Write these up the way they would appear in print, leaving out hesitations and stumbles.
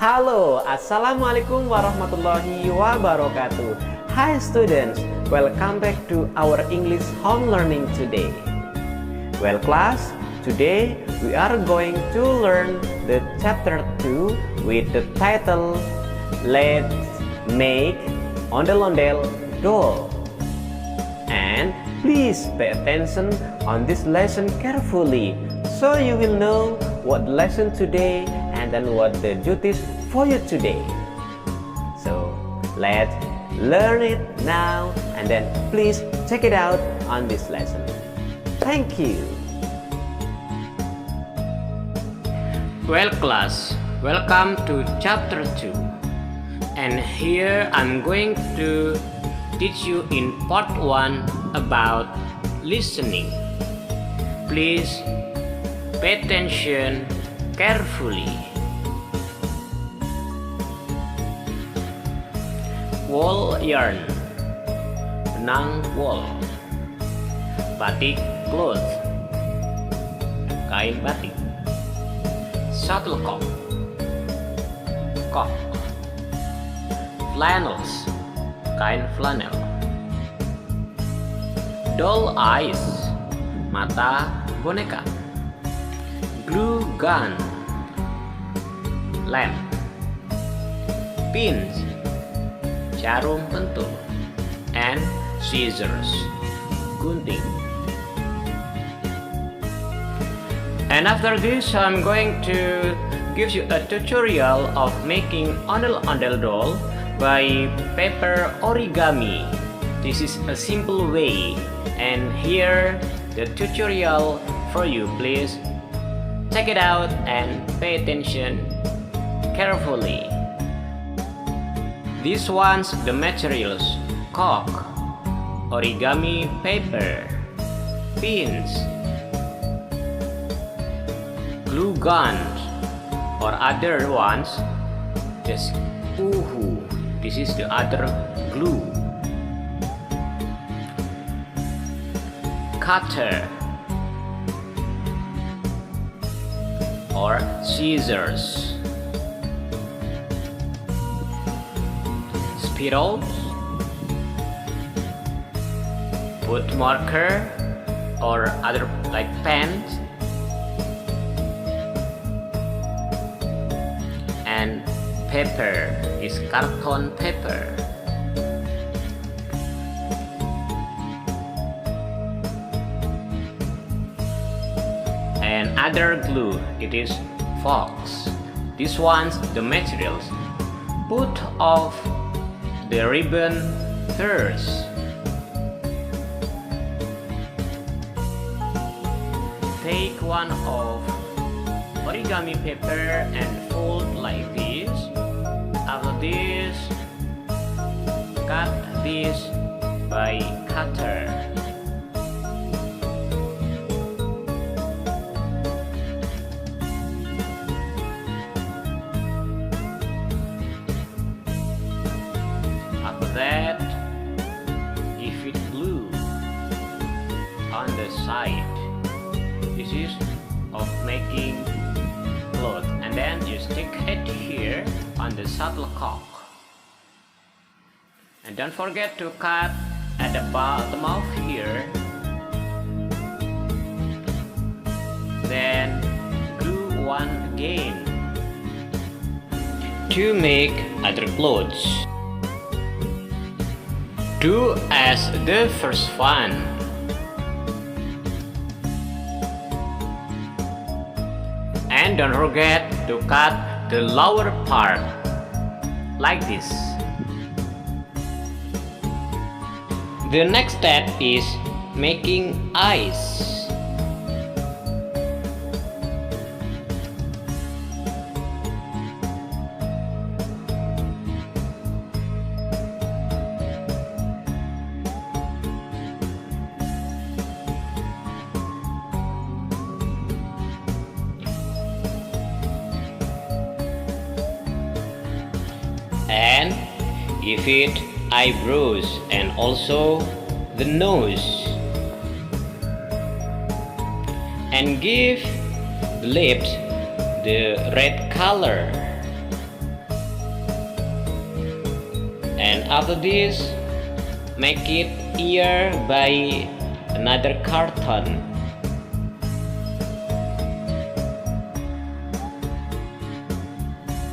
Halo, Assalamualaikum warahmatullahi wabarakatuh. Hi students, welcome back to our English home learning today. Well class, today we are going to learn the chapter 2 with the title Let's Make Ondel Doll. And please pay attention on this lesson carefully so you will know what lesson today and then what the duties for you today. So let's learn it now and then please check it out on this lesson. Thank you. Well class, welcome to chapter 2. And here I'm going to teach you in part 1 about listening. Please pay attention carefully. Wool yarn, benang wool. Batik cloth, kain batik. Shuttlecock, cock. Flannels, kain flannel. Doll eyes, mata boneka. Glue gun, lamp. Pins, jarum pentul. And scissors, gunting. And after this, I'm going to give you a tutorial of making Ondel Doll by paper origami. This is a simple way, and here the tutorial for you. Please check it out and pay attention carefully. This one's the materials: cork, origami paper, pins, glue guns, or other ones just uhu. This is the other glue. Cutter or scissors. Spirals, wood marker or other like pens, and paper is carton paper. And other glue, it is fox. This one's the materials. Put off the ribbon first. Take one of origami paper and fold like this. After this, cut this by cutter. After that, if it glue on the side. This is of making cloth, and then you stick it here on the shuttlecock. And don't forget to cut at the bottom of here. Then glue one again to make other clothes. Do as the first one. And don't forget to cut the lower part like this. The next step is making eyes. And give it eyebrows and also the nose, and give the lips the red color. And after this, make it ear by another carton.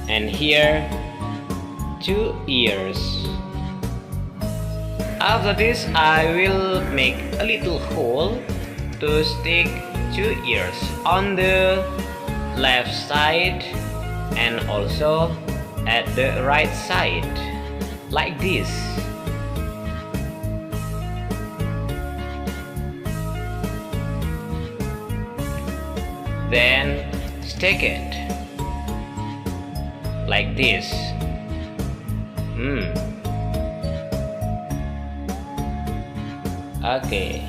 And here 2 ears. After this, I will make a little hole to stick 2 ears on the left side and also at the right side, like this. Then stick it like this. Okay,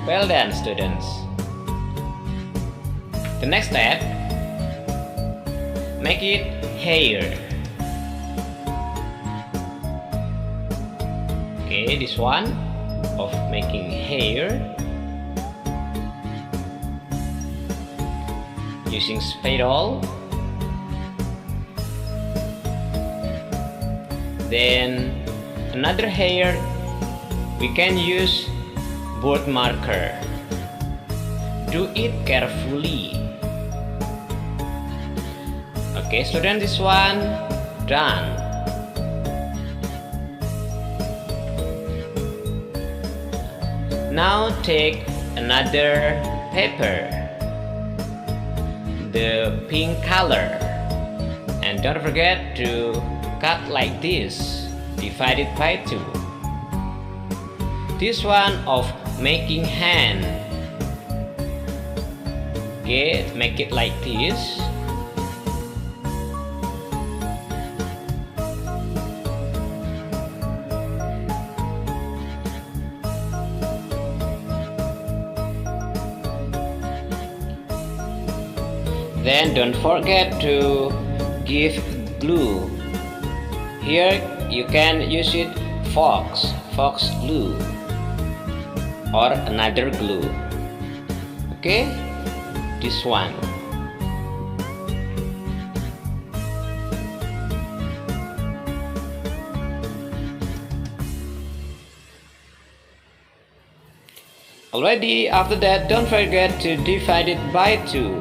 well done, students. The next step, make it hair. Okay, this one of making hair using spatula. Then another hair, we can use board marker. Do it carefully. Okay, student, this one done. Now take another paper, the pink color, and don't forget to cut like this, divided by 2. This one of making hand. Okay, make it like this. Then don't forget to give glue. Here you can use it fox glue or another glue. Okay, this one. Already after that, don't forget to divide it by 2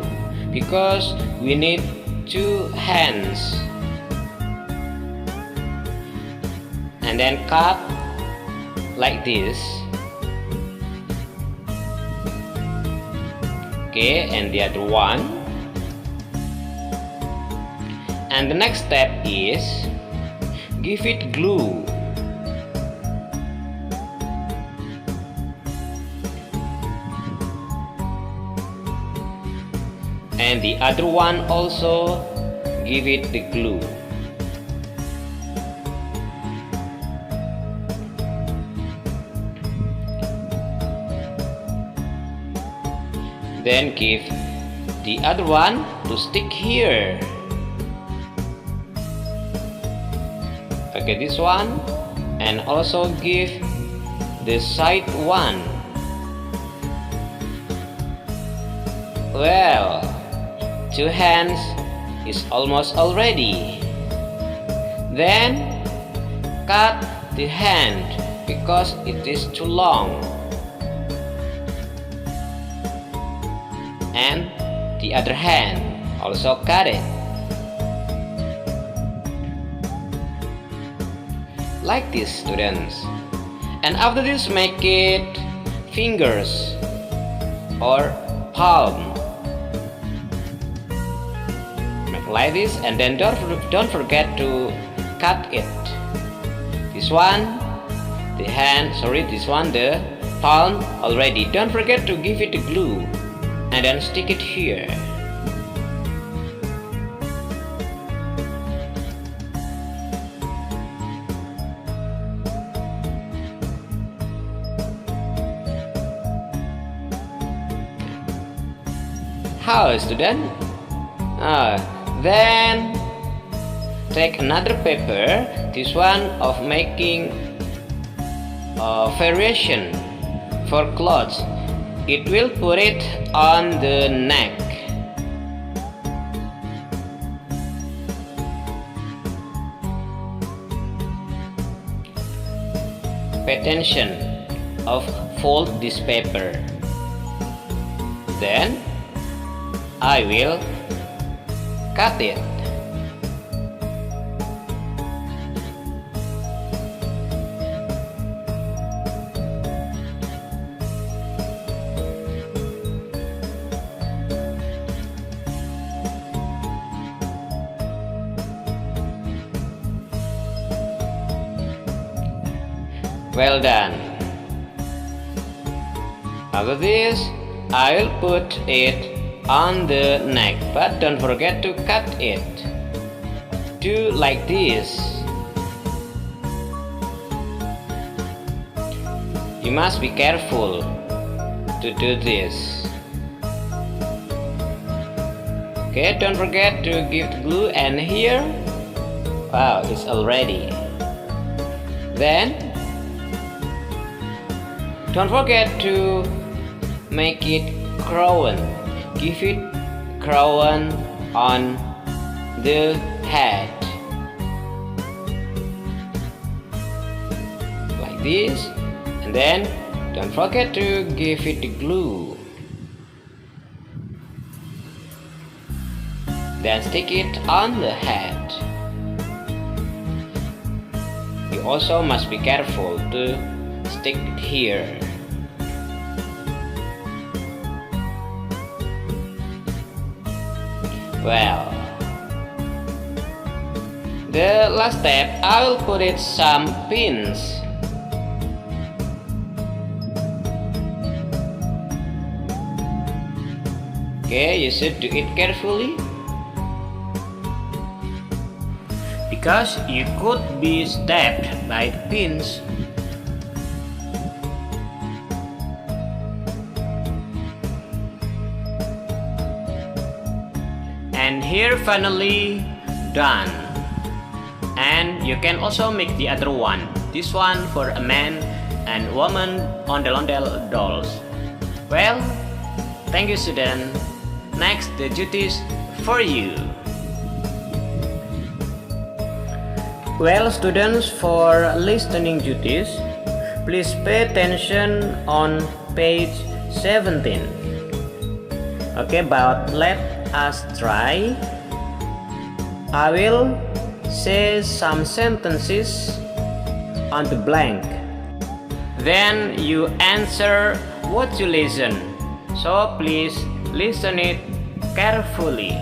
because we need 2 hands. And then cut like this. Okay, and the other one. And the next step is give it glue. And the other one also give it the glue. Then give the other one to stick here. Okay, this one, and also give the side one. Well, 2 hands is almost already. Then cut the hand because it is too long. And the other hand also cut it like this, students. And after this, make it fingers or palm, make like this. And then don't forget to cut it. This one the hand, this one the palm already. Don't forget to give it the glue and then stick it here. How, student? Then take another paper, this one of making variation for clothes. It will put it on the neck. pay attention of fold this paper. Then I will cut it. Well done. After this, I will put it on the neck, but don't forget to cut it. Do like this. You must be careful to do this. Okay, don't forget to give glue, and here, wow, it's already. Then don't forget to make it crown. Give it crown on the head. Like this. And then don't forget to give it the glue. Then stick it on the head. You also must be careful to stick it here. Well, the last step, I will put it some pins. Okay, you should do it carefully, because you could be stabbed by the pins. And here, finally done. And you can also make the other one. This one for a man and woman Ondel dolls. Well, thank you, student. Next, the duties for you. Well, students, for listening duties, please pay attention on page 17. Okay, but let us try. I will say some sentences on the blank. Then you answer what you listen. So please listen it carefully.